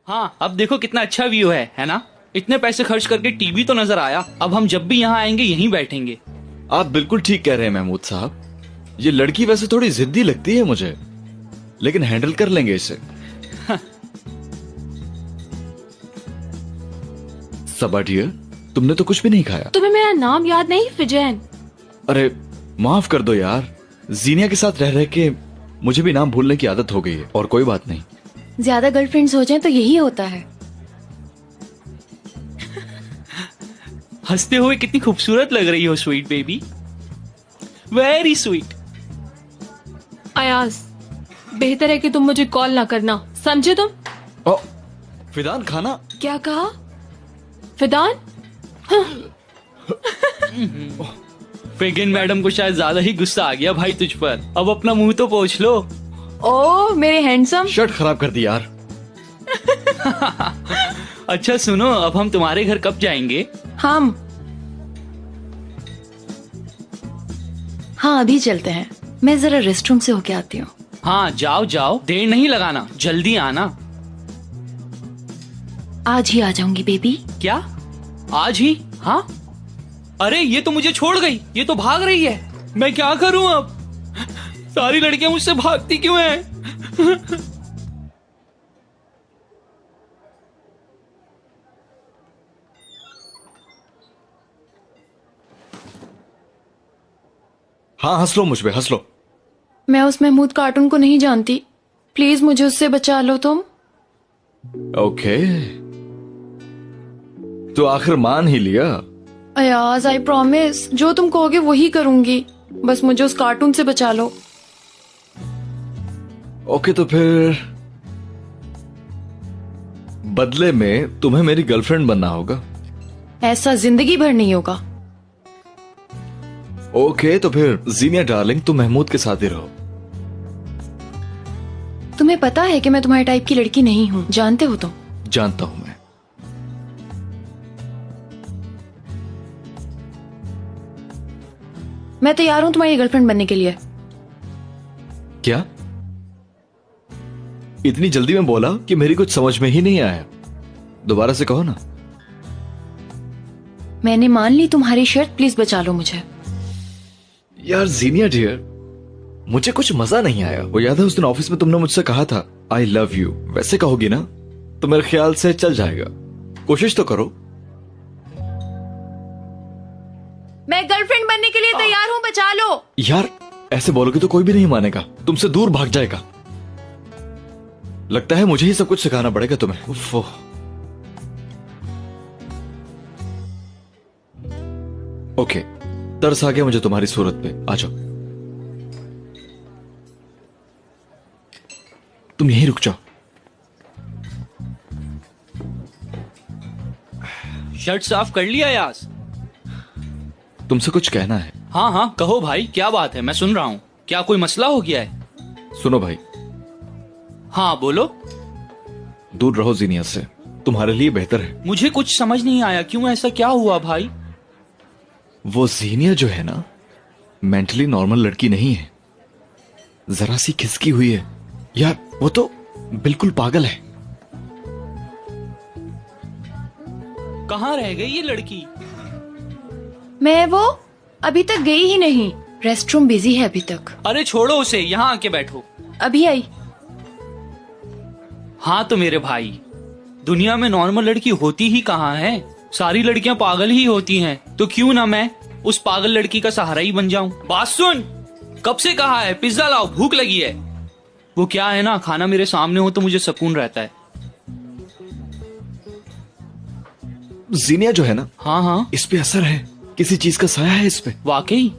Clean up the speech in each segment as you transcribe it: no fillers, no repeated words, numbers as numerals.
हाँ, अब देखो कितना अच्छा व्यू है ना? इतने पैसे खर्च करके टीवी तो नजर आया। अब हम जब भी यहाँ आएंगे यहीं बैठेंगे। आप बिल्कुल ठीक कह रहे हैं महमूद साहब। ये लड़की वैसे थोड़ी जिद्दी लगती है मुझे, लेकिन हैंडल कर लेंगे इसे। सबा डियर, तुमने तो कुछ भी नहीं खाया। तुम्हें मेरा नाम याद नहीं फिजैन? अरे माफ कर दो यार, जीनिया के साथ रह रह के मुझे भी नाम भूलने की आदत हो गई है। और कोई बात नहीं, ज्यादा गर्लफ्रेंड्स हो जाएं तो यही होता है। हंसते हुए कितनी खूबसूरत लग रही हो sweet baby, very sweet. Ayaz, बेहतर है कि तुम मुझे कॉल ना करना, समझे तुम? ओ, फिदान खाना। क्या कहा? फिदान? फेगिन मैडम को शायद ज्यादा ही गुस्सा आ गया भाई तुझ पर। अब अपना मुंह तो पोंछ लो। ओ मेरे हैंडसम। शर्ट खराब कर दी यार। अच्छा सुनो, अब हम तुम्हारे घर कब जाएंगे? हम हाँ अभी चलते हैं। मैं जरा रेस्ट रूम से होके आती हूँ। हाँ जाओ जाओ, देर नहीं लगाना, जल्दी आना। आज ही आ जाऊंगी बेबी। क्या आज ही? हाँ, अरे ये तो मुझे छोड़ गई, ये तो भाग रही है। मैं क्या करूं अब? सारी लड़कियां मुझसे भागती क्यों हैं? हाँ हंस लो मुझ पे, हंस लो। मैं उस महमूद कार्टून को नहीं जानती, प्लीज मुझे उससे बचा लो तुम। ओके, तो आखिर मान ही लिया। अयाज आई प्रॉमिस, जो तुम कहोगे वही करूंगी, बस मुझे उस कार्टून से बचा लो। ओके, तो फिर बदले में तुम्हें मेरी गर्लफ्रेंड बनना होगा। ऐसा जिंदगी भर नहीं होगा। ओके, तो फिर जीनिया डार्लिंग, तुम महमूद के साथ ही रहो। तुम्हें पता है कि मैं तुम्हारे टाइप की लड़की नहीं हूँ, जानते हो तुम? जानता हूं मैं। मैं तैयार हूँ तुम्हारी गर्लफ्रेंड बनने के लिए। क्या इतनी जल्दी में बोला कि मेरी कुछ समझ में ही नहीं आया? दोबारा से कहो ना। मैंने मान ली तुम्हारी शर्त, प्लीज बचा लो मुझे। यार जीनिया डियर, मुझे कुछ मजा नहीं आया। वो याद है उस दिन ऑफिस में तुमने मुझसे कहा था आई लव यू? वैसे कहोगी ना तो मेरे ख्याल से चल जाएगा। कोशिश तो करो। मैं गर्लफ्रेंड बनने के लिए तैयार हूँ, बचा लो। यार ऐसे बोलोगे तो कोई भी नहीं मानेगा, तुमसे दूर भाग जाएगा। लगता है मुझे ही सब कुछ सिखाना पड़ेगा तुम्हें। उफ़। ओके, तरस आ गया मुझे तुम्हारी सूरत पे। आ जाओ, तुम यहीं रुक जाओ। शर्ट साफ कर लिया यास? तुमसे कुछ कहना है। हाँ हाँ कहो भाई, क्या बात है, मैं सुन रहा हूँ। क्या कोई मसला हो गया है? सुनो भाई। हाँ बोलो। दूर रहो जीनिया से, तुम्हारे लिए बेहतर है। मुझे कुछ समझ नहीं आया, क्यों, ऐसा क्या हुआ भाई? वो जीनिया जो है ना, मेंटली नॉर्मल लड़की नहीं है। जरा सी खिसकी हुई है यार, वो तो बिल्कुल पागल है। कहाँ रह गई ये लड़की? मैं वो अभी तक गई ही नहीं, रेस्ट रूम बिजी है अभी तक। अरे छोड़ो उसे, यहाँ आके बैठो। अभी आई। हाँ तो मेरे भाई, दुनिया में नॉर्मल लड़की होती ही कहाँ है? सारी लड़कियां पागल ही होती हैं। तो क्यों ना मैं उस पागल लड़की का सहारा ही बन जाऊं? बात सुन, कब से कहा है पिज्जा लाओ, भूख लगी है। वो क्या है ना, खाना मेरे सामने हो तो मुझे सुकून रहता है। जीनिया जो है ना, हाँ हाँ। इस पे असर है, किसी चीज का साया है इस पे। वाकई?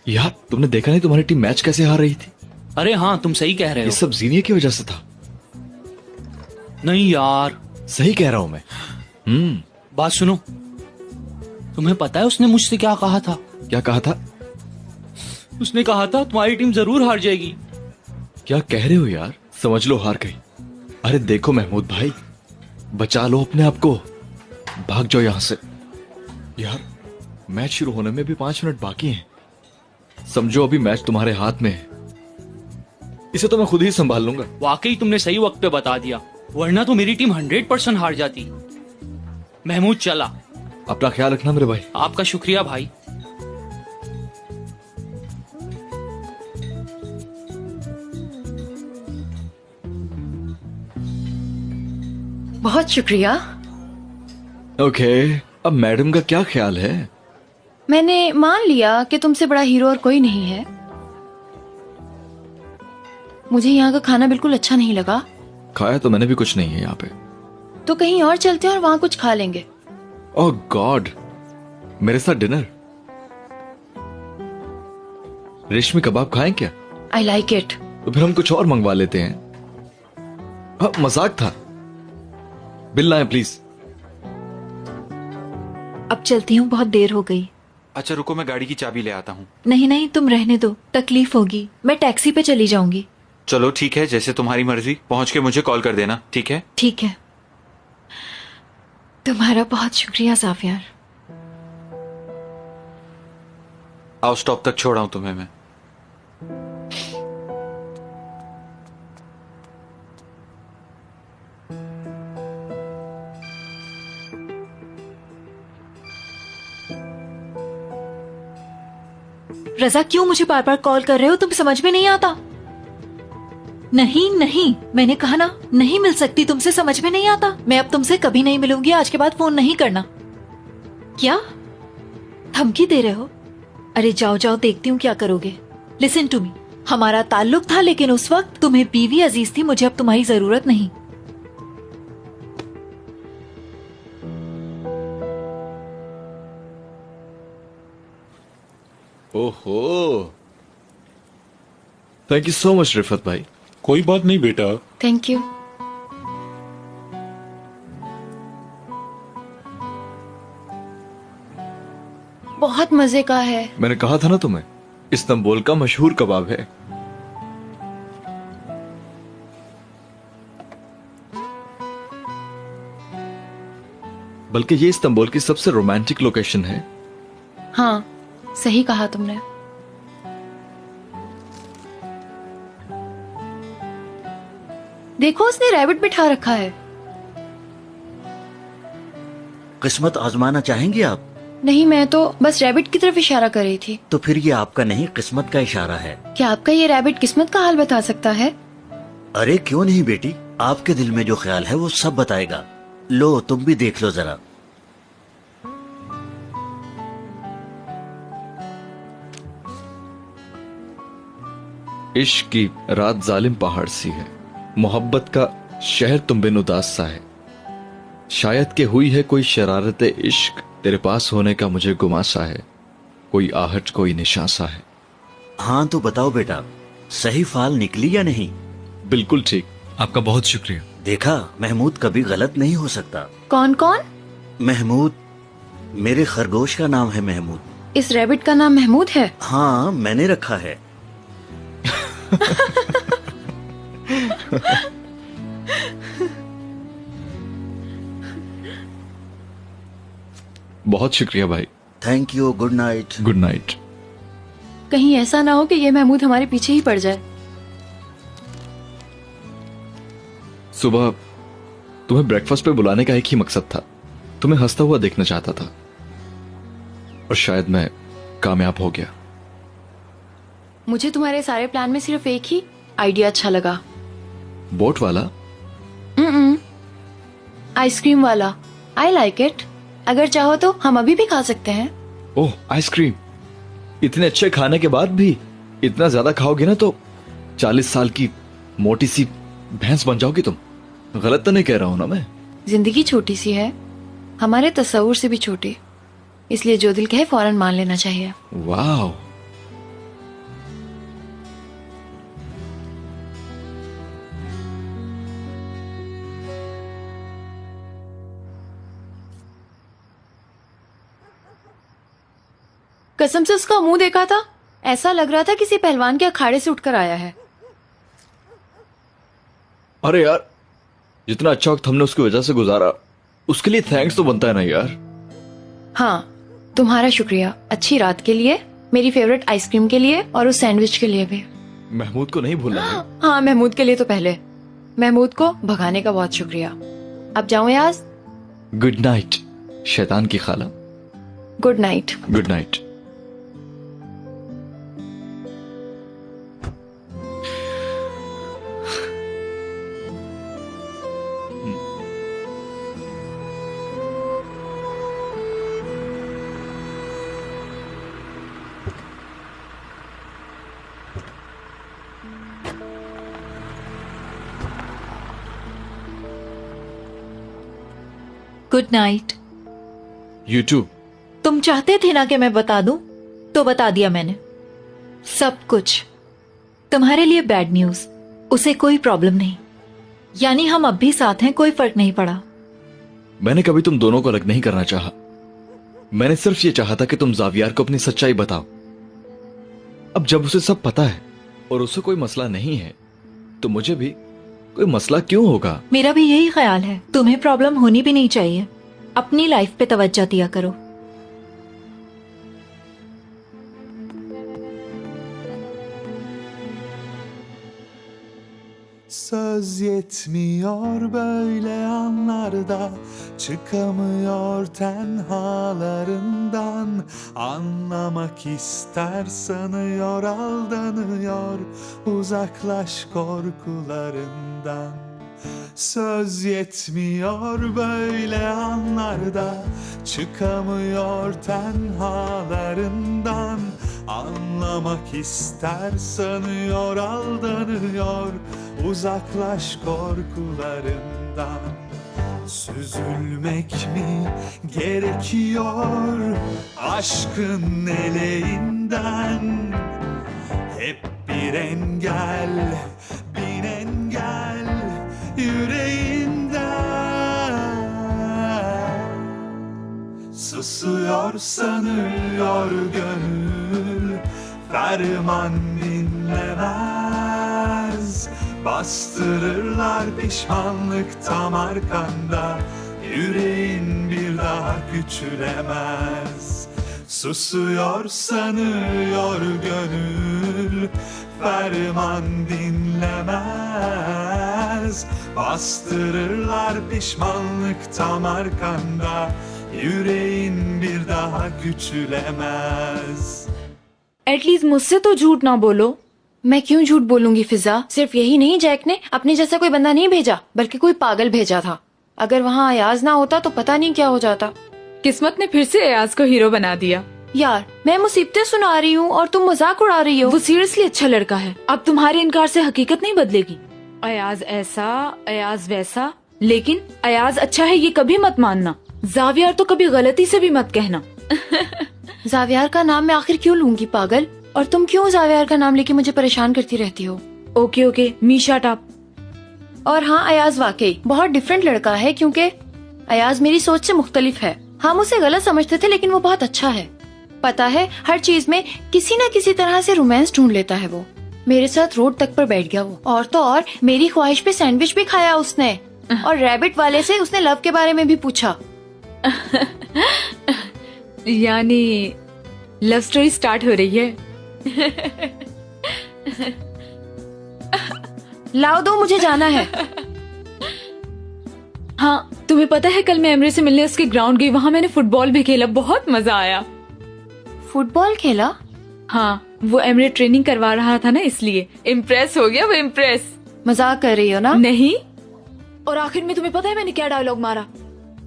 यार तुमने देखा नहीं तुम्हारी टीम मैच कैसे हार रही थी? अरे हाँ, तुम सही कह रहे ये हो। सब जीनिया की वजह से था। नहीं यार, सही कह रहा हूं मैं। बात सुनो, तुम्हें पता है उसने मुझसे क्या कहा था? क्या कहा था? उसने कहा था तुम्हारी टीम जरूर हार जाएगी। क्या कह रहे हो यार? समझ लो हार गई। अरे देखो महमूद भाई, बचा लो अपने आप को, भाग जाओ यहां से। यार मैच शुरू होने में भी 5 मिनट बाकी हैं। समझो अभी मैच तुम्हारे हाथ में है, इसे तो मैं खुद ही संभाल लूंगा। वाकई तुमने सही वक्त पे बता दिया। वरना तो मेरी टीम 100% हार जाती। महमूद चला। अपना ख्याल रखना मेरे भाई। आपका शुक्रिया भाई। बहुत शुक्रिया। ओके, अब मैडम का क्या ख्याल है? मैंने मान लिया कि तुमसे बड़ा हीरो और कोई नहीं है। मुझे यहाँ का खाना बिल्कुल अच्छा नहीं लगा। खाया तो मैंने भी कुछ नहीं है यहाँ पे। तो कहीं और चलते हैं और वहाँ कुछ खा लेंगे। ओह गॉड, मेरे साथ डिनर। रेशमी कबाब खाएं क्या? I like it. तो फिर हम कुछ और मंगवा लेते हैं। हाँ, मजाक था। बिल लाएं प्लीज। अब चलती हूँ, बहुत देर हो गई। अच्छा रुको, मैं गाड़ी की चाबी ले आता हूँ। नहीं नहीं, तुम रहने दो, तकलीफ होगी। मैं टैक्सी पे चली जाऊंगी। चलो ठीक है, जैसे तुम्हारी मर्जी। पहुंच के मुझे कॉल कर देना, ठीक है? ठीक है। तुम्हारा बहुत शुक्रिया साफियार। आओ, स्टॉप तक छोड़ाऊं तुम्हें मैं। रजा, क्यों मुझे बार बार कॉल कर रहे हो? तुम समझ में नहीं आता? नहीं नहीं, मैंने कहा ना, नहीं मिल सकती तुमसे, समझ में नहीं आता। मैं अब तुमसे कभी नहीं मिलूंगी, आज के बाद फोन नहीं करना। क्या धमकी दे रहे हो? अरे जाओ जाओ, देखती हूँ क्या करोगे। लिसन टू मी, हमारा ताल्लुक था, लेकिन उस वक्त तुम्हें बीवी अजीज थी। मुझे अब तुम्हारी जरूरत नहीं। ओहो, thank you so much Rifat भाई। कोई बात नहीं बेटा। Thank you. बहुत मजे का है। मैंने कहा था ना तुम्हें, इस्तांबुल का मशहूर कबाब है। बल्कि ये इस्तांबुल की सबसे रोमांटिक लोकेशन है। हाँ, सही कहा तुमने। देखो, उसने रैबिट बिठा रखा है। किस्मत आजमाना चाहेंगे आप? नहीं, मैं तो बस रैबिट की तरफ इशारा कर रही थी। तो फिर ये आपका नहीं, किस्मत का इशारा है। क्या आपका ये रैबिट किस्मत का हाल बता सकता है? अरे क्यों नहीं बेटी, आपके दिल में जो ख्याल है वो सब बताएगा। लो, तुम भी देख लो जरा। इश्क की रात जालिम पहाड़ सी है, मोहब्बत का शहर तुम बिन उदास सा है। शायद के हुई है कोई शरारत इश्क, तेरे पास होने का मुझे गुमा सा है। कोई आहट कोई निशान सा है। हाँ तो बताओ बेटा, सही फाल निकली या नहीं? बिल्कुल ठीक। आपका बहुत शुक्रिया। देखा, महमूद कभी गलत नहीं हो सकता। कौन कौन? महमूद, मेरे खरगोश का नाम है महमूद। इस रैबिट का नाम महमूद है? हाँ, मैंने रखा है। बहुत शुक्रिया भाई। Thank you, good night. Good night. कहीं ऐसा ना हो कि ये महमूद हमारे पीछे ही पड़ जाए। सुबह तुम्हें ब्रेकफास्ट पे बुलाने का एक ही मकसद था, तुम्हें हंसता हुआ देखना चाहता था, और शायद मैं कामयाब हो गया। मुझे तुम्हारे सारे प्लान में सिर्फ एक ही आइडिया अच्छा लगा। बोट वाला? आइसक्रीम वाला। I like it. अगर चाहो तो हम अभी भी खा सकते हैं। ओह, आइसक्रीम! इतने अच्छे खाने के बाद भी इतना ज्यादा खाओगे ना तो 40 साल की मोटी सी भैंस बन जाओगी तुम। गलत तो नहीं कह रहा हूं ना मैं? जिंदगी छोटी सी है, हमारे तस्वुर से भी छोटी, इसलिए जो दिल कहे फौरन मान लेना चाहिए। वाह, कसम से उसका मुंह देखा था, ऐसा लग रहा था किसी पहलवान के अखाड़े से उठकर आया है। अरे यार, जितना अच्छा वक्त हमने उसकी वजह से गुजारा, उसके लिए थैंक्स तो बनता है ना यार। हाँ, तुम्हारा शुक्रिया। अच्छी रात के लिए, मेरी फेवरेट आइसक्रीम के लिए और उस सैंडविच के लिए भी। महमूद को नहीं भूलना है। हाँ, महमूद के लिए तो पहले। महमूद को भगाने का बहुत शुक्रिया। अब जाऊं याज? गुड नाइट शैतान की खाला। Good night. Good night. Good night. You too. तुम चाहते थे ना कि मैं बता दूं, तो बता दिया मैंने सब कुछ। तुम्हारे लिए बैड न्यूज, उसे कोई प्रॉब्लम नहीं, यानी हम अब भी साथ हैं, कोई फर्क नहीं पड़ा। मैंने कभी तुम दोनों को अलग नहीं करना चाहा। मैंने सिर्फ ये चाहा था कि तुम जावियार को अपनी सच्चाई बताओ। अब जब उसे सब पता है और उसे कोई मसला नहीं है, तो मुझे भी कोई मसला क्यों होगा? मेरा भी यही ख्याल है, तुम्हें प्रॉब्लम होनी भी नहीं चाहिए। अपनी लाइफ पे तवज्जो दिया करो। Söz yetmiyor böyle anlarda, çıkamıyor tenhalarından. Anlamak ister sanıyor, aldanıyor, uzaklaş korkularından. Söz yetmiyor böyle anlarda, çıkamıyor tenhalarından. Anlamak ister sanıyor, aldanıyor, uzaklaş korkularından. Süzülmek mi gerekiyor aşkın eleğinden? Hep bir engel, bin engel yüreğinden. Susuyor sanıyor gönül, ferman dinlemez. Bastırırlar pişmanlık tam arkanda, yüreğin bir daha küçülemez. Susuyor sanıyor gönül, ferman dinlemez. Bastırırlar pişmanlık tam arkanda, yüreğin bir daha küçülemez. At least मुझसे तो झूठ ना बोलो। मैं क्यों झूठ बोलूंगी फिजा? सिर्फ यही नहीं, जैक ने अपने जैसा कोई बंदा नहीं भेजा, बल्कि कोई पागल भेजा था। अगर वहाँ अयाज ना होता तो पता नहीं क्या हो जाता। किस्मत ने फिर से अयाज को हीरो बना दिया। यार मैं मुसीबतें सुना रही हूँ और तुम मजाक उड़ा रही हो। वो सीरियसली अच्छा लड़का है। अब तुम्हारे इनकार से हकीकत नहीं बदलेगी। अयाज ऐसा, अयाज वैसा, लेकिन अयाज अच्छा है ये कभी मत मानना। जावियार तो कभी गलती से भी मत कहना। जावियार का नाम मैं आखिर क्यों लूंगी पागल? और तुम क्यों जावियार का नाम लेके मुझे परेशान करती रहती हो? ओके ओके, मीशा टाप। और हाँ, अयाज वाकई बहुत डिफरेंट लड़का है, क्योंकि अयाज मेरी सोच से मुख्तलिफ है। हम उसे गलत समझते थे, लेकिन वो बहुत अच्छा है। पता है, हर चीज में किसी न किसी तरह से रोमांस ढूंढ लेता है वो। मेरे साथ रोड तक पर बैठ गया वो। और तो और मेरी ख्वाहिश पे सैंडविच भी खाया उसने। और रैबिट वाले से उसने लव के बारे में भी पूछा। यानी लव स्टोरी स्टार्ट हो रही है। लाओ दो, मुझे जाना है। हाँ, तुम्हें पता है कल मैं एमरे से मिलने उसके ग्राउंड गई। वहाँ मैंने फुटबॉल भी खेला, बहुत मजा आया। फुटबॉल खेला? हाँ, वो एमरे ट्रेनिंग करवा रहा था ना, इसलिए इम्प्रेस हो गया वो। इम्प्रेस। मजाक कर रही हो ना? नहीं। और आखिर में तुम्हें पता है मैंने क्या डायलॉग मारा?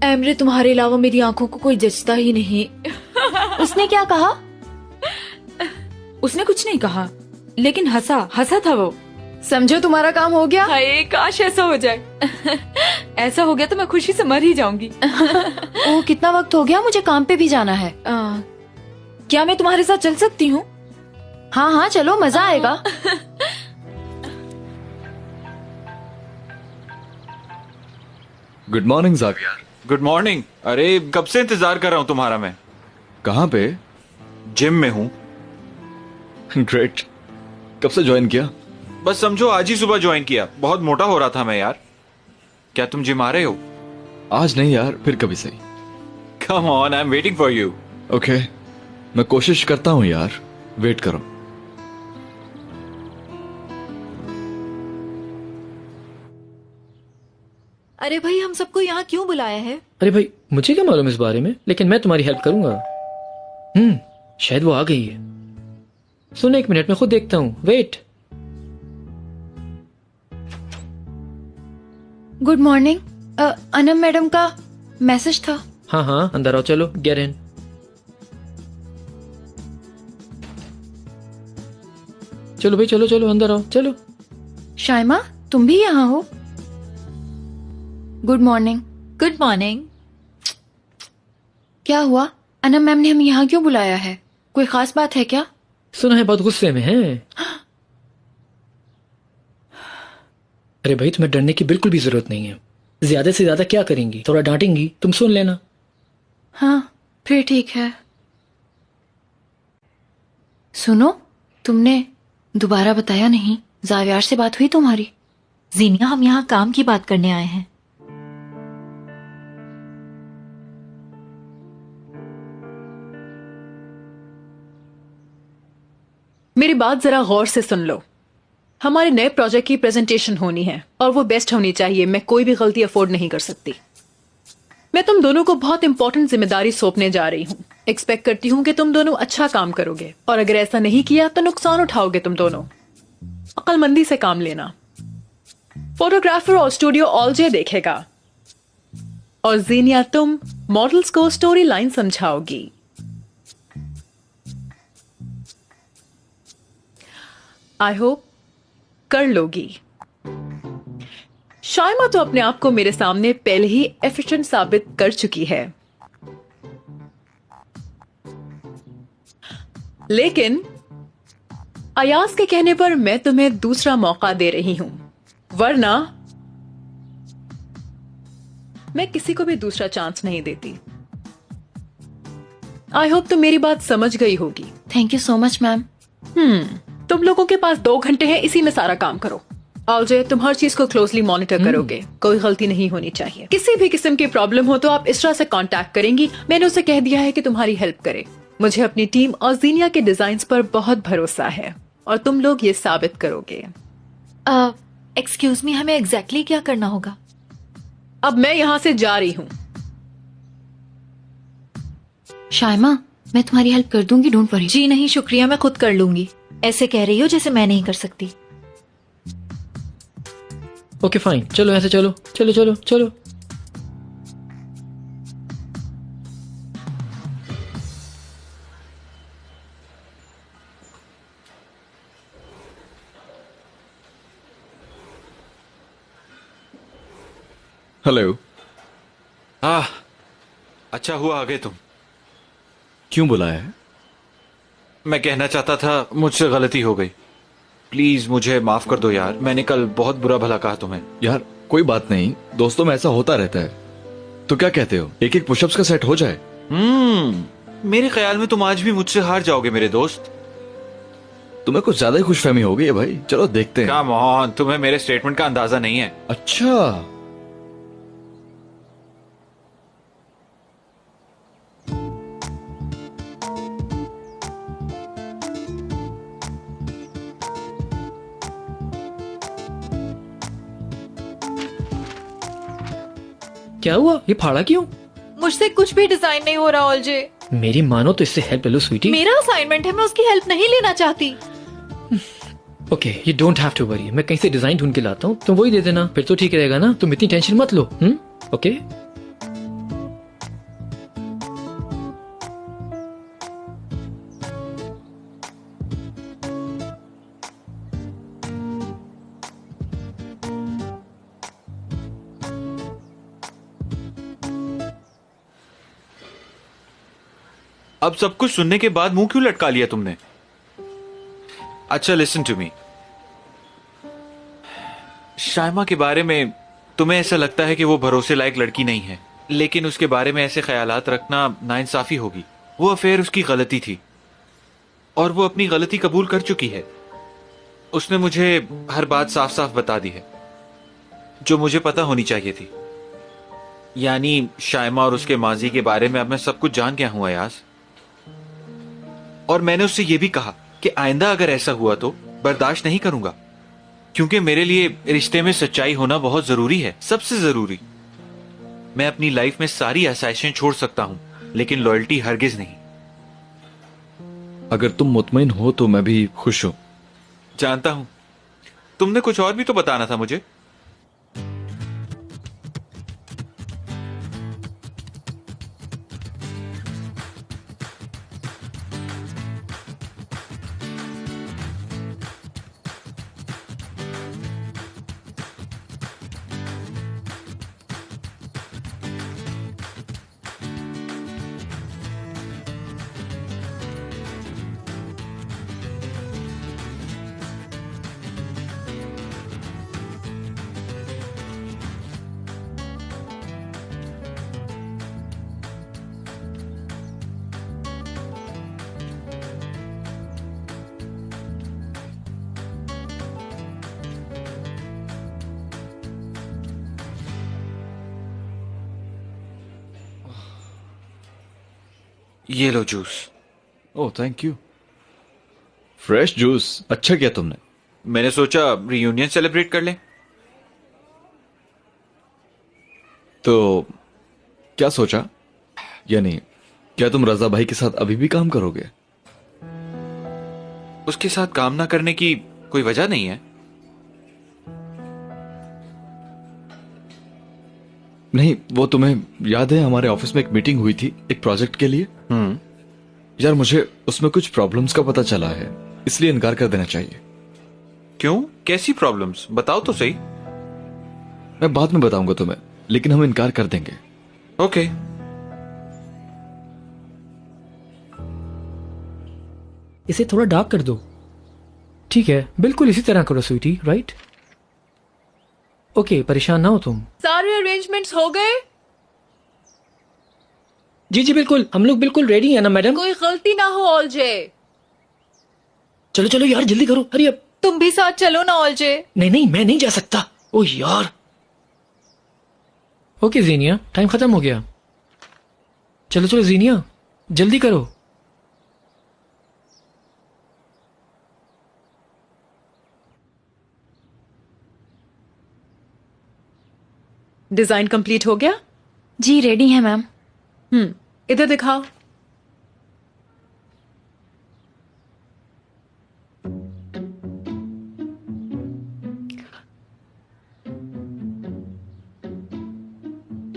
एमरे तुम्हारे अलावा मेरी आंखों को कोई जचता ही नहीं। उसने क्या कहा? उसने कुछ नहीं कहा, लेकिन हंसा हंसा था वो। समझो तुम्हारा काम हो गया। हाय, काश ऐसा हो जाए। ऐसा हो गया तो मैं खुशी से मर ही जाऊंगी। ओह, कितना वक्त हो गया, मुझे काम पे भी जाना है। क्या मैं तुम्हारे साथ चल सकती हूँ? हाँ हाँ चलो, मजा आएगा। Good morning Zaviyar. Good morning. अरे कब से इंतजार कर रहा हूँ तुम्हारा मैं। कहाँ पे? जिम में हूँ। ग्रेट। कब से ज्वाइन किया? बस समझो आज ही सुबह ज्वाइन किया। बहुत मोटा हो रहा था मैं यार। क्या तुम जिम आ रहे हो? आज नहीं यार, फिर कभी सही। Come on, I am waiting for you. Okay, मैं कोशिश करता हूँ यार, वेट करो। हम सबको यहाँ क्यों बुलाया है? अरे भाई मुझे क्या मालूम इस बारे में, लेकिन मैं तुम्हारी हेल्प करूंगा। शायद वो आ गई है। सुनो 1 मिनट, मैं खुद देखता हूँ। Wait. Good morning. Anam madam का मैसेज था। हाँ हाँ, अंदर आओ, चलो गेट इन। चलो भाई, चलो चलो अंदर आओ, चलो। शाइमा, तुम भी यहाँ हो? Good morning. Good morning. क्या हुआ? अनम मैम ने हमें यहाँ क्यों बुलाया है? कोई खास बात है क्या? सुना है बहुत गुस्से में है। अरे भाई, तुम्हें डरने की बिल्कुल भी जरूरत नहीं है। ज्यादा से ज्यादा क्या करेंगी, थोड़ा डांटेंगी, तुम सुन लेना। हाँ, फिर ठीक है। सुनो, तुमने दोबारा बताया नहीं, जावियार से बात हुई तुम्हारी? जीनिया, हम यहाँ काम की बात करने आए हैं। मेरी बात जरा गौर से सुन लो। हमारे नए प्रोजेक्ट की प्रेजेंटेशन होनी है और वो बेस्ट होनी चाहिए। मैं कोई भी गलती अफोर्ड नहीं कर सकती। मैं तुम दोनों को बहुत इंपॉर्टेंट जिम्मेदारी सौंपने जा रही हूँ। एक्सपेक्ट करती हूँ कि तुम दोनों अच्छा काम करोगे, और अगर ऐसा नहीं किया तो नुकसान उठाओगे तुम दोनों। अक्लमंदी से काम लेना। फोटोग्राफर और स्टूडियो ऑलजे देखेगा, और जीनिया तुम मॉडल्स को स्टोरी लाइन समझाओगी। आई होप कर लोगी। शाइमा तो अपने आप को मेरे सामने पहले ही एफिशिएंट साबित कर चुकी है, लेकिन अयाज के कहने पर मैं तुम्हें दूसरा मौका दे रही हूं, वरना मैं किसी को भी दूसरा चांस नहीं देती। आई होप तुम मेरी बात समझ गई होगी। Thank you so much ma'am. तुम लोगों के पास 2 घंटे हैं, इसी में सारा काम करो। ऑलजे, तुम हर चीज को क्लोजली मॉनिटर करोगे, कोई गलती नहीं होनी चाहिए। किसी भी किस्म की प्रॉब्लम हो तो आप इसरा से कांटेक्ट करेंगी। मैंने उसे कह दिया है कि तुम्हारी हेल्प करे। मुझे अपनी टीम और जीनिया के डिजाइन्स पर बहुत भरोसा है, और तुम लोग ये साबित करोगे। एक्सक्यूज मी, हमें एग्जैक्टली क्या करना होगा? अब मैं यहाँ से जा रही हूँ। शाइमा, मैं तुम्हारी हेल्प कर दूंगी, डोंट वरी। जी नहीं शुक्रिया, मैं खुद कर लूंगी। ऐसे कह रही हो जैसे मैं नहीं कर सकती। ओके फाइन, चलो ऐसे चलो, चलो चलो चलो। हेलो। अच्छा हुआ आ गए तुम। क्यों बुलाया है? मैं कहना चाहता था, मुझसे गलती हो गई। प्लीज मुझे माफ कर दो यार, मैंने कल बहुत बुरा भला कहा तुम्हें। यार कोई बात नहीं, दोस्तों में ऐसा होता रहता है। तो क्या कहते हो, एक एक पुशअप्स का सेट हो जाए? मेरे ख्याल में तुम आज भी मुझसे हार जाओगे मेरे दोस्त। तुम्हें कुछ ज्यादा ही खुशफहमी हो गई है भाई। चलो देखते हैं। कम ऑन, तुम्हें मेरे स्टेटमेंट का अंदाजा नहीं है। अच्छा, क्या हुआ, ये फाड़ा क्यों? मुझसे कुछ भी डिजाइन नहीं हो रहा ऑलजे। मेरी मानो तो इससे हेल्प ले लो स्वीटी। मेरा असाइनमेंट है, मैं उसकी हेल्प नहीं लेना चाहती। Okay, you don't have to worry. मैं कहीं से डिजाइन ढूंढ के लाता हूँ, तुम वही दे देना, फिर तो ठीक रहेगा ना। तुम इतनी टेंशन मत लो। ओके। अब सब कुछ सुनने के बाद मुंह क्यों लटका लिया तुमने? अच्छा लिसन टू मी। शाइमा के बारे में तुम्हें ऐसा लगता है कि वो भरोसे लायक लड़की नहीं है, लेकिन उसके बारे में ऐसे ख्यालात रखना नाइंसाफी होगी। वो अफेयर उसकी गलती थी, और वो अपनी गलती कबूल कर चुकी है। उसने मुझे हर बात साफ साफ बता दी है, जो मुझे पता होनी चाहिए थी। यानी शाइमा और उसके माजी के बारे में अब मैं सब कुछ जान गया हूं अयाज। और मैंने उससे यह भी कहा कि आइंदा अगर ऐसा हुआ तो बर्दाश्त नहीं करूंगा, क्योंकि मेरे लिए रिश्ते में सच्चाई होना बहुत जरूरी है, सबसे जरूरी। मैं अपनी लाइफ में सारी आसाइशें छोड़ सकता हूँ, लेकिन लॉयल्टी हरगिज नहीं। अगर तुम मुतमईन हो तो मैं भी खुश हूं। जानता हूं, तुमने कुछ और भी तो बताना था मुझे। ये लो juice. Oh thank you. Fresh juice, अच्छा किया तुमने। मैंने सोचा रियूनियन सेलिब्रेट कर लें। तो क्या सोचा? यानी क्या तुम रजा भाई के साथ अभी भी काम करोगे? उसके साथ काम ना करने की कोई वजह नहीं है। नहीं, वो तुम्हें याद है हमारे ऑफिस में एक मीटिंग हुई थी एक प्रोजेक्ट के लिए? यार मुझे उसमें कुछ प्रॉब्लम्स का पता चला है, इसलिए इनकार कर देना चाहिए। क्यों? कैसी प्रॉब्लम्स? बताओ तो सही। मैं बाद में बताऊंगा तुम्हें, लेकिन हम इनकार कर देंगे। ओके। इसे थोड़ा डार्क कर दो। ठीक है, बिल्कुल इसी तरह करो स्वीटी, राइट? ओके, परेशान ना हो तुम। सारे अरेंजमेंट्स हो गए? जी जी बिल्कुल, हम लोग बिल्कुल रेडी है ना मैडम? कोई गलती ना हो ऑलजे। चलो चलो यार जल्दी करो, हरी अब। तुम भी साथ चलो ना ऑलजे। नहीं नहीं, मैं नहीं जा सकता। ओ यार। ओके जीनिया, टाइम खत्म हो गया। चलो चलो जीनिया, जल्दी करो। डिजाइन कंप्लीट हो गया? जी रेडी है मैम। इधर दिखाओ।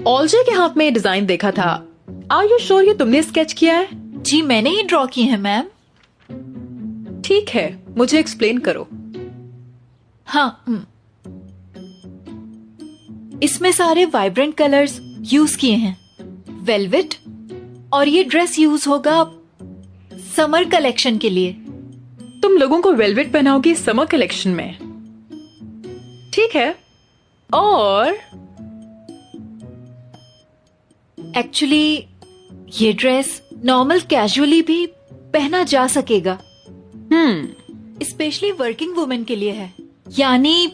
ऑलजे के हाथ में डिजाइन देखा था। आर यू श्योर ये तुमने स्केच किया है? जी मैंने ही ड्रॉ की है मैम। ठीक है, मुझे एक्सप्लेन करो। हाँ, इसमें सारे वाइब्रेंट कलर्स यूज किए हैं। वेलवेट, और ये ड्रेस यूज होगा समर कलेक्शन के लिए। तुम लोगों को वेलवेट पहनाओगी समर कलेक्शन में? ठीक है। और एक्चुअली ये ड्रेस नॉर्मल कैजुअली भी पहना जा सकेगा। स्पेशली वर्किंग वुमेन के लिए है, यानी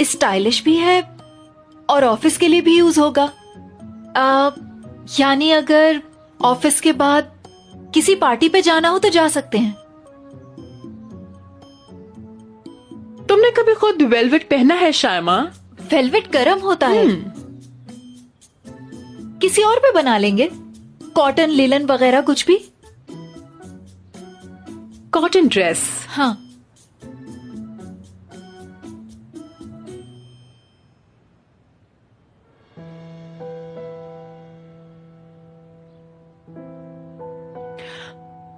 स्टाइलिश भी है और ऑफिस के लिए भी यूज होगा। यानी अगर ऑफिस के बाद किसी पार्टी पे जाना हो तो जा सकते हैं। तुमने कभी खुद वेलवेट पहना है शायमा? वेलवेट गर्म होता है। किसी और पे बना लेंगे, कॉटन, लिलन वगैरह कुछ भी। Cotton dress? हाँ।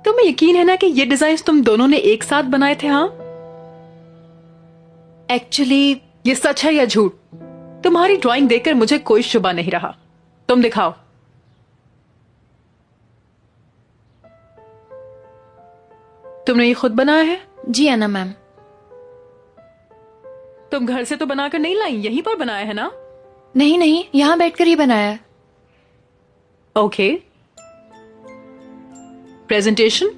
तुम्हें यकीन है ना कि ये डिजाइन तुम दोनों ने एक साथ बनाए थे? हाँ, एक्चुअली ये सच है या झूठ? तुम्हारी ड्राइंग देखकर मुझे कोई शुबा नहीं रहा। तुम दिखाओ। तुमने ये खुद बनाया है? जी अन्ना मैम। तुम घर से तो बनाकर नहीं लाई, यहीं पर बनाया है ना? नहीं नहीं, यहाँ बैठकर ही बनाया है। ओके। प्रेजेंटेशन?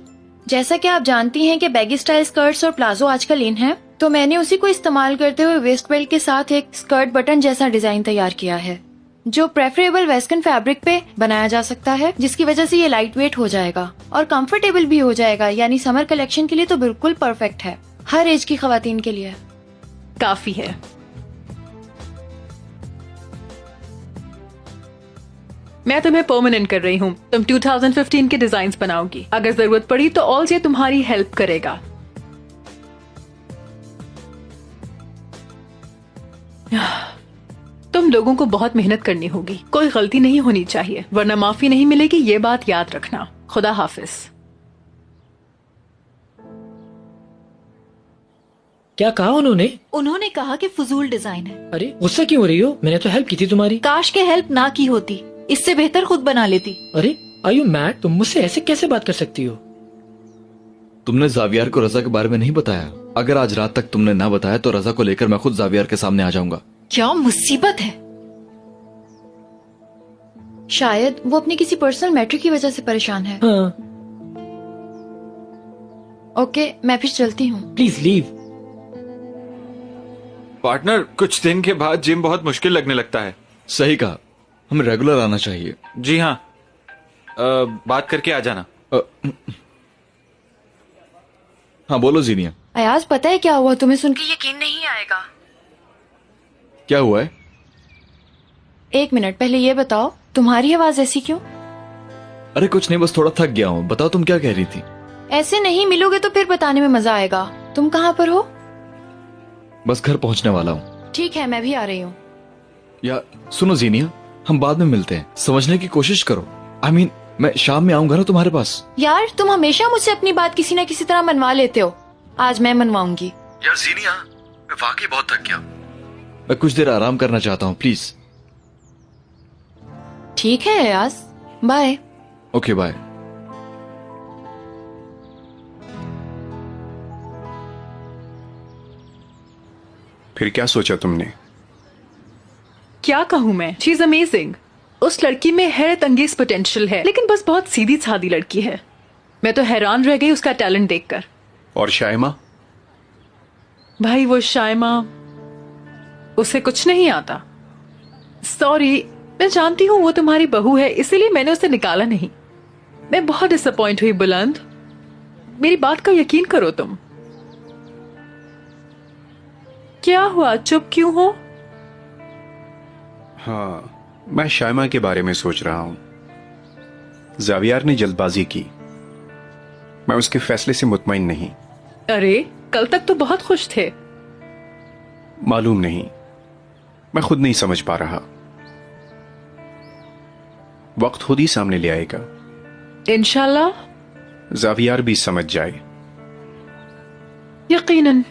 जैसा कि आप जानती हैं कि बैगी स्टाइल स्कर्ट्स और प्लाजो आजकल इन है, तो मैंने उसी को इस्तेमाल करते हुए वेस्ट बेल्ट के साथ एक स्कर्ट बटन जैसा डिजाइन तैयार किया है, जो प्रेफरेबल वेस्टर्न फैब्रिक पे बनाया जा सकता है, जिसकी वजह से ये लाइट वेट हो जाएगा और कंफर्टेबल भी हो जाएगा। यानी समर कलेक्शन के लिए तो बिल्कुल परफेक्ट है, हर एज की खवातीन के लिए। काफी है। मैं तुम्हें परमानेंट कर रही हूँ। तुम 2015 के डिजाइन बनाओगी। अगर जरूरत पड़ी तो ऑल तुम्हारी हेल्प करेगा। तुम लोगों को बहुत मेहनत करनी होगी। कोई गलती नहीं होनी चाहिए, वरना माफी नहीं मिलेगी। ये बात याद रखना। खुदा हाफिज। क्या कहा उन्होंने? उन्होंने कहा कि फजूल डिजाइन है। अरे गुस्सा क्यों हो रही हो? मैंने तो हेल्प की थी तुम्हारी। काश के हेल्प ना की होती, इससे बेहतर खुद बना लेती। अरे आर यू मैड? तुम मुझसे ऐसे कैसे बात कर सकती हो? तुमने जावियर को रजा के बारे में नहीं बताया। अगर आज रात तक तुमने ना बताया तो रजा को लेकर मैं खुद जावियर के सामने आ जाऊंगा। क्या मुसीबत है। शायद वो अपनी किसी पर्सनल मैटर की वजह से परेशान है। हाँ ओके, मैं फिर चलती हूँ। Please leave. पार्टनर, कुछ दिन के बाद जिम बहुत मुश्किल लगने लगता है। सही कहा, हमें रेगुलर आना चाहिए। जी हाँ, बात करके आ जाना। हाँ बोलो जीनिया। अयाज, पता है क्या हुआ? तुम्हें सुन के यकीन नहीं आएगा। क्या हुआ है? एक मिनट, पहले ये बताओ तुम्हारी आवाज ऐसी क्यों? अरे कुछ नहीं, बस थोड़ा थक गया हूँ। बताओ तुम क्या कह रही थी? ऐसे नहीं मिलोगे तो फिर बताने में मजा आएगा। तुम कहाँ पर हो? बस घर पहुँचने वाला हूँ। ठीक है, मैं भी आ रही हूँ। या सुनो जीनिया, हम बाद में मिलते हैं। समझने की कोशिश करो। I mean, मैं शाम में आऊंगा ना तुम्हारे पास। यार, तुम हमेशा मुझसे अपनी बात किसी न किसी तरह मनवा लेते हो। आज मैं मनवाऊंगी। यार जीनिया, मैं वाकई बहुत थक गया। मैं कुछ देर आराम करना चाहता हूँ, प्लीज। ठीक है अयाज, बाय। Okay bye. फिर क्या सोचा तुमने? क्या कहूँ मैं, शी इज अमेजिंग। उस लड़की में हैरत अंगेज पोटेंशियल है, लेकिन बस बहुत सीधी सादी लड़की है। मैं तो हैरान रह गई उसका टैलेंट देखकर। और शायमा? भाई वो शायमा, उसे कुछ नहीं आता। सॉरी, मैं जानती हूँ वो तुम्हारी बहू है, इसीलिए मैंने उसे निकाला नहीं। मैं बहुत डिसअपॉइंट हुई बुलंद। मेरी बात का यकीन करो तुम। क्या हुआ, चुप क्यों हो? हाँ, मैं शायमा के बारे में सोच रहा हूं। जावियर ने जल्दबाजी की। मैं उसके फैसले से मुतमईन नहीं। अरे कल तक तो बहुत खुश थे। मालूम नहीं, मैं खुद नहीं समझ पा रहा। वक्त खुद ही सामने ले आएगा। इंशाल्लाह जावियर भी समझ जाए। यकीनन।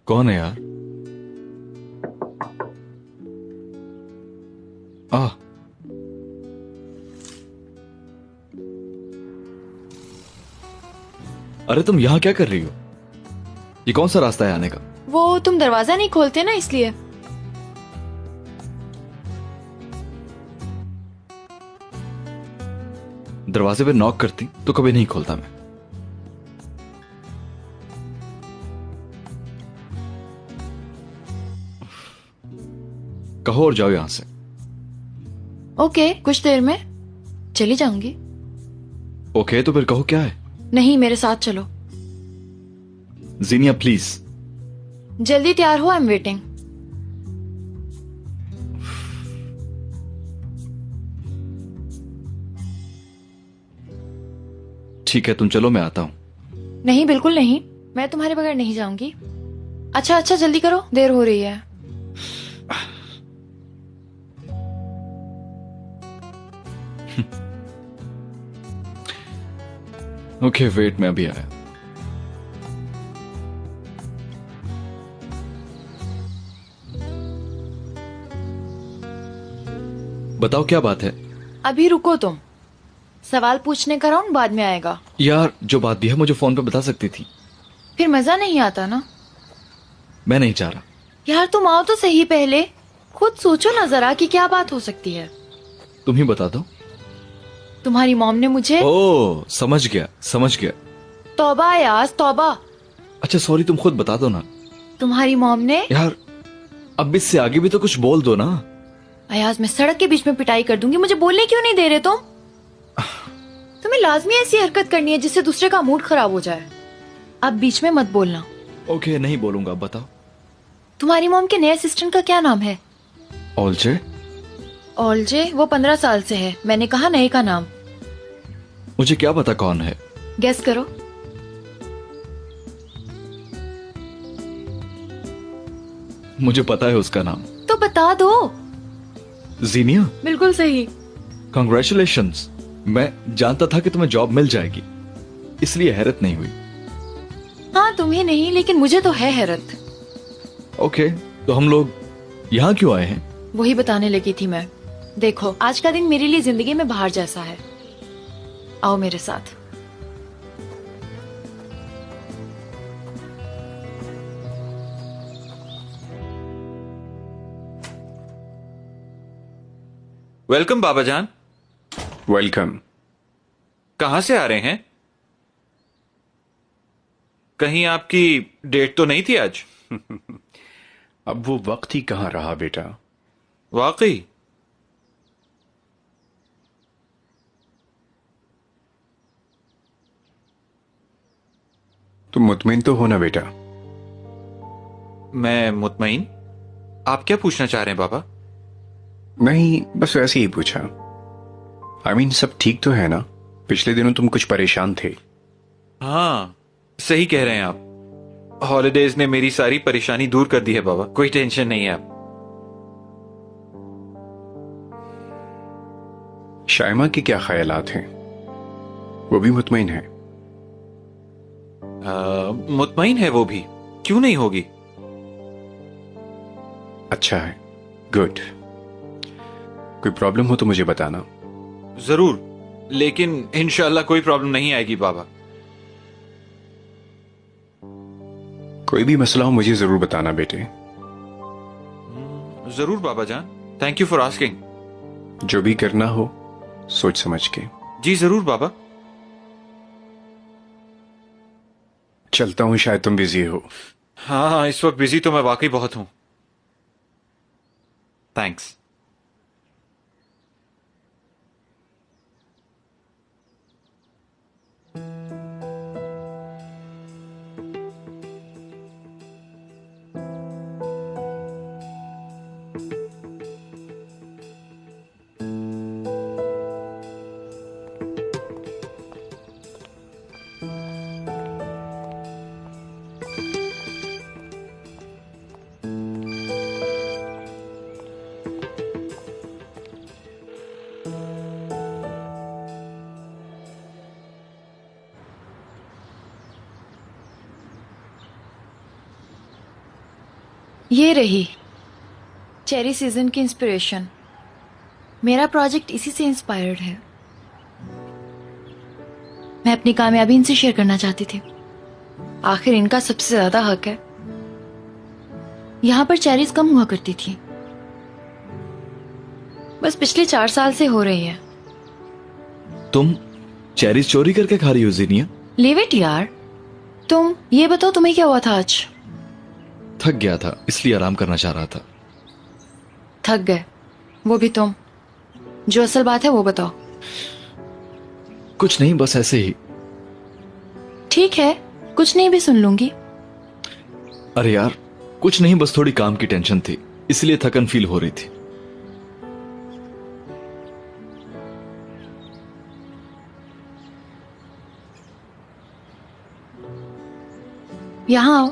कौन है यार? अरे तुम यहाँ क्या कर रही हो? ये कौन सा रास्ता है आने का? वो तुम दरवाजा नहीं खोलते ना, इसलिए। दरवाजे पे नॉक करती तो कभी नहीं खोलता मैं। कहो और जाओ यहां से। ओके, कुछ देर में चली जाऊंगी। ओके, तो फिर कहो क्या है? नहीं, मेरे साथ चलो। जीनिया प्लीज। जल्दी तैयार हो, आई एम वेटिंग। ठीक है, तुम चलो, मैं आता हूं। नहीं, बिल्कुल नहीं, मैं तुम्हारे बगैर नहीं जाऊंगी। अच्छा अच्छा, जल्दी करो, देर हो रही है। ओके वेट, मैं अभी आया। बताओ क्या बात है? अभी रुको तुम। सवाल पूछने का राउंड बाद में आएगा। यार जो बात भी है मुझे फोन पे बता सकती थी। फिर मजा नहीं आता ना। मैं नहीं चाह रहा। यार तुम आओ तो सही, पहले खुद सोचो ना जरा कि क्या बात हो सकती है। तुम ही बता दो। तुम्हारी मॉम ने मुझे ओ समझ गया समझ गया। तौबा अयाज तौबा। अच्छा सॉरी, तुम खुद बता दो ना। तुम्हारी मॉम ने यार अब इससे आगे भी तो कुछ बोल दो ना। अयाज मैं सड़क के बीच में पिटाई कर दूंगी, मुझे बोलने क्यों नहीं दे रहे तुम? तुम्हें लाजमी ऐसी हरकत करनी है जिससे दूसरे का मूड खराब हो जाए। अब बीच में मत बोलना। ओके नहीं बोलूंगा, बताओ। तुम्हारी मॉम के नए असिस्टेंट का क्या नाम है? ऑलजे। ऑलजे? वो 15 साल से है। मैंने कहा नए का नाम। मुझे क्या पता कौन है। गेस करो। मुझे पता है उसका नाम। तो बता दो। जीनिया। बिल्कुल सही। कांग्रेचुलेशंस। मैं जानता था कि तुम्हें जॉब मिल जाएगी, इसलिए हैरत नहीं हुई। हाँ तुम्हें नहीं, लेकिन मुझे तो है हैरत। ओके तो हम लोग यहाँ क्यों आए हैं? वही बताने लगी थी मैं। देखो आज का दिन मेरे लिए जिंदगी में बाहर जैसा है। आओ मेरे साथ। वेलकम बाबा जान। वेलकम। कहां से आ रहे हैं? कहीं आपकी डेट तो नहीं थी आज? अब वो वक्त ही कहां रहा बेटा। वाकई? तुम मुतमिन तो हो ना बेटा? मैं मुतमईन। आप क्या पूछना चाह रहे हैं बाबा? नहीं बस वैसे ही पूछा। आई मीन सब ठीक तो है ना? पिछले दिनों तुम कुछ परेशान थे। हाँ सही कह रहे हैं आप। हॉलिडेज ने मेरी सारी परेशानी दूर कर दी है बाबा, कोई टेंशन नहीं है आप। शाइमा के क्या ख्यालात हैं? वो भी मुतमईन है? मुतमईन है वो भी, क्यों नहीं होगी। अच्छा है, गुड। कोई प्रॉब्लम हो तो मुझे बताना। जरूर, लेकिन इंशाल्लाह कोई प्रॉब्लम नहीं आएगी बाबा। कोई भी मसला हो मुझे जरूर बताना बेटे। जरूर बाबा जान, थैंक यू फॉर आस्किंग। जो भी करना हो सोच समझ के। जी जरूर बाबा। चलता हूं, शायद तुम बिजी हो। हाँ इस वक्त बिजी तो मैं वाकई बहुत हूं। थैंक्स। ये रही चेरी सीजन की इंस्पिरेशन। मेरा प्रोजेक्ट इसी से इंस्पायर्ड है। मैं अपनी कामयाबी इनसे शेयर करना चाहती थी। आखिर इनका सबसे ज्यादा हक है। यहाँ पर चेरीज कम हुआ करती थी, बस पिछले 4 साल से हो रही है। तुम चेरीज चोरी करके खा रही हो जीनिया? लीव इट यार। तुम ये बताओ तुम्हें क्या हुआ था आज? थक गया था इसलिए आराम करना चाह रहा था। थक गए? वो भी तुम? जो असल बात है वो बताओ। कुछ नहीं, बस ऐसे ही। ठीक है, कुछ नहीं भी सुन लूंगी। अरे यार कुछ नहीं, बस थोड़ी काम की टेंशन थी, इसलिए थकन फील हो रही थी। यहाँ आओ,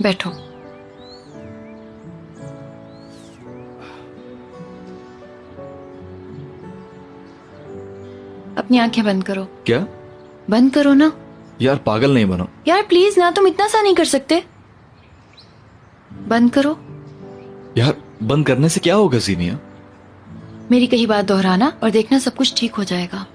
बैठो। अपनी आंखें बंद करो। क्या? बंद करो ना। यार पागल नहीं बनो। यार प्लीज ना, तुम इतना सा नहीं कर सकते। बंद करो। यार बंद करने से क्या होगा जीनिया? मेरी कही बात दोहराना और देखना सब कुछ ठीक हो जाएगा।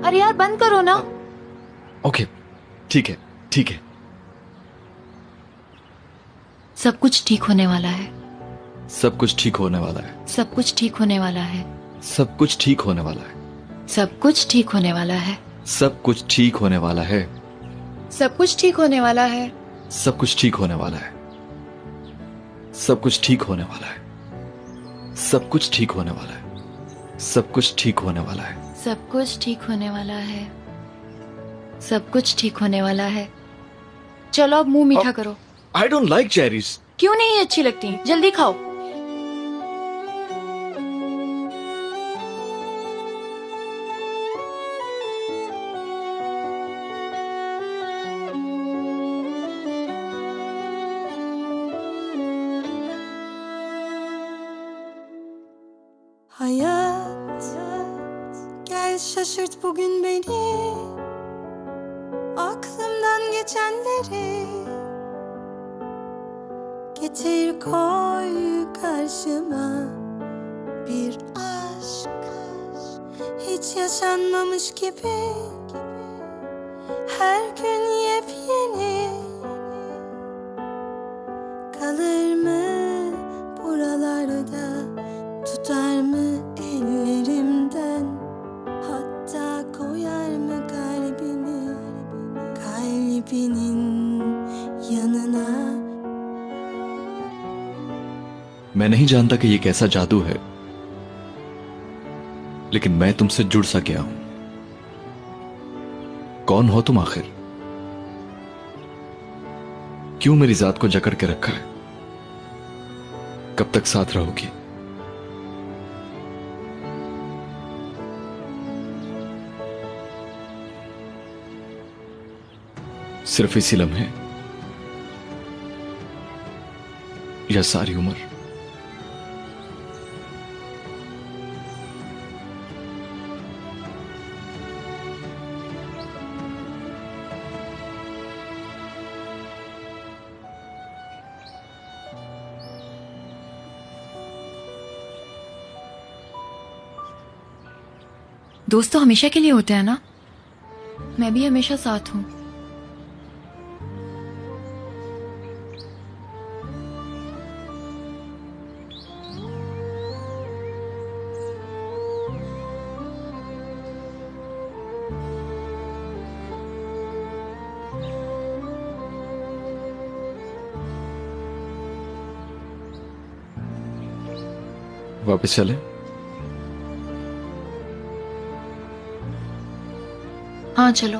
अरे यार बंद करो ना। ओके, ठीक है, ठीक है। सब कुछ ठीक होने वाला है। सब कुछ ठीक होने वाला है। सब कुछ ठीक होने वाला है। सब कुछ ठीक होने वाला है। सब कुछ ठीक होने वाला है। सब कुछ ठीक होने वाला है। सब कुछ ठीक होने वाला है। सब कुछ ठीक होने वाला है। सब कुछ ठीक होने वाला है। सब कुछ ठीक होने वाला है। सब कुछ ठीक होने वाला है। सब कुछ ठीक होने वाला है। सब कुछ ठीक होने वाला है। चलो अब मुंह मीठा करो। I don't like cherries. क्यों नहीं अच्छी लगती? जल्दी खाओ। Hayat, gel şaşırt bugün beni, aklımdan geçenleri getir koy karşıma, bir aşk hiç yaşanmamış gibi, her gün yepyeni. Kalır mı buralarda, tutar mı ellerimden, hatta koyar mı kalbini kalbinin yanına. मैं नहीं जानता कि ये कैसा जादू है, लेकिन मैं तुमसे जुड़ सा गया हूं। कौन हो तुम आखिर? क्यों मेरी जात को जकड़ के रखा है? कब तक साथ रहोगी? सिर्फ इसी लम्हे या सारी उम्र? दोस्त तो हमेशा के लिए होते हैं ना। मैं भी हमेशा साथ हूं। वापस चले? हाँ चलो।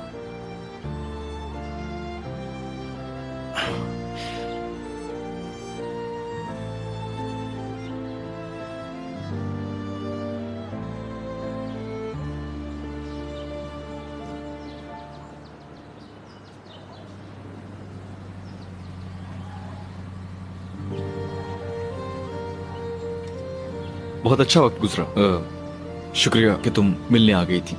बहुत अच्छा वक्त गुजरा। शुक्रिया कि तुम मिलने आ गई थी।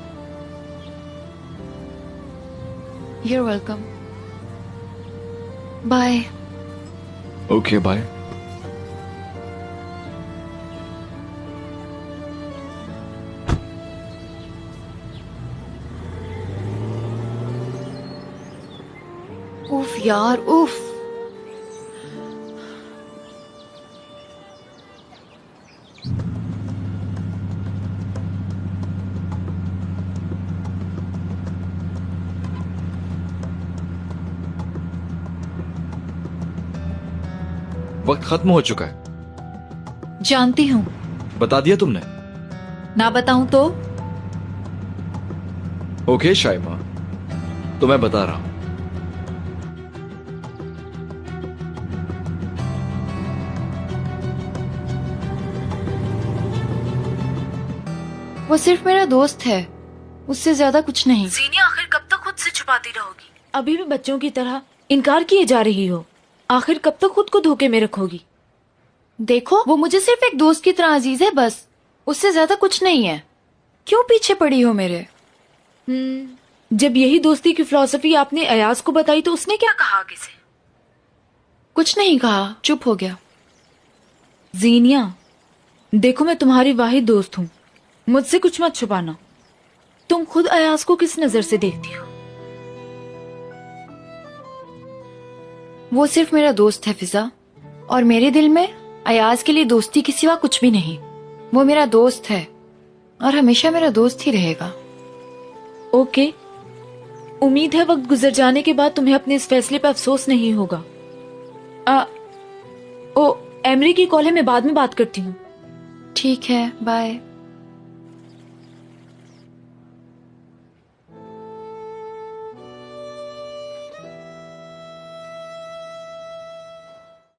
You're welcome. Bye. Okay, bye. उफ यार उफ। वक्त खत्म हो चुका है। जानती हूँ। बता दिया तुमने? ना बताऊं तो? ओके शाइमा, तो मैं बता रहा हूं। वो सिर्फ मेरा दोस्त है, उससे ज्यादा कुछ नहीं। जीनिया, आखिर कब तक खुद से छुपाती रहोगी? अभी भी बच्चों की तरह इनकार किए जा रही हो। आखिर कब तक खुद को धोखे में रखोगी? देखो, वो मुझे सिर्फ एक दोस्त की तरह अजीज है, बस। उससे ज्यादा कुछ नहीं है। क्यों पीछे पड़ी हो मेरे? जब यही दोस्ती की फिलॉसफी आपने अयाज को बताई तो उसने क्या कहा आगे से? कुछ नहीं कहा, चुप हो गया। जीनिया, देखो मैं तुम्हारी वाहिद दोस्त हूँ, मुझसे कुछ मत छुपाना। तुम खुद अयाज को किस नजर से देखती हो? वो सिर्फ मेरा दोस्त है फिजा, और मेरे दिल में अयाज के लिए दोस्ती के सिवा कुछ भी नहीं। वो मेरा दोस्त है और हमेशा मेरा दोस्त ही रहेगा। ओके, उम्मीद है वक्त गुजर जाने के बाद तुम्हें अपने इस फैसले पर अफसोस नहीं होगा। ओ एमरी की कॉल है, मैं बाद में बात करती हूँ। ठीक है, बाय।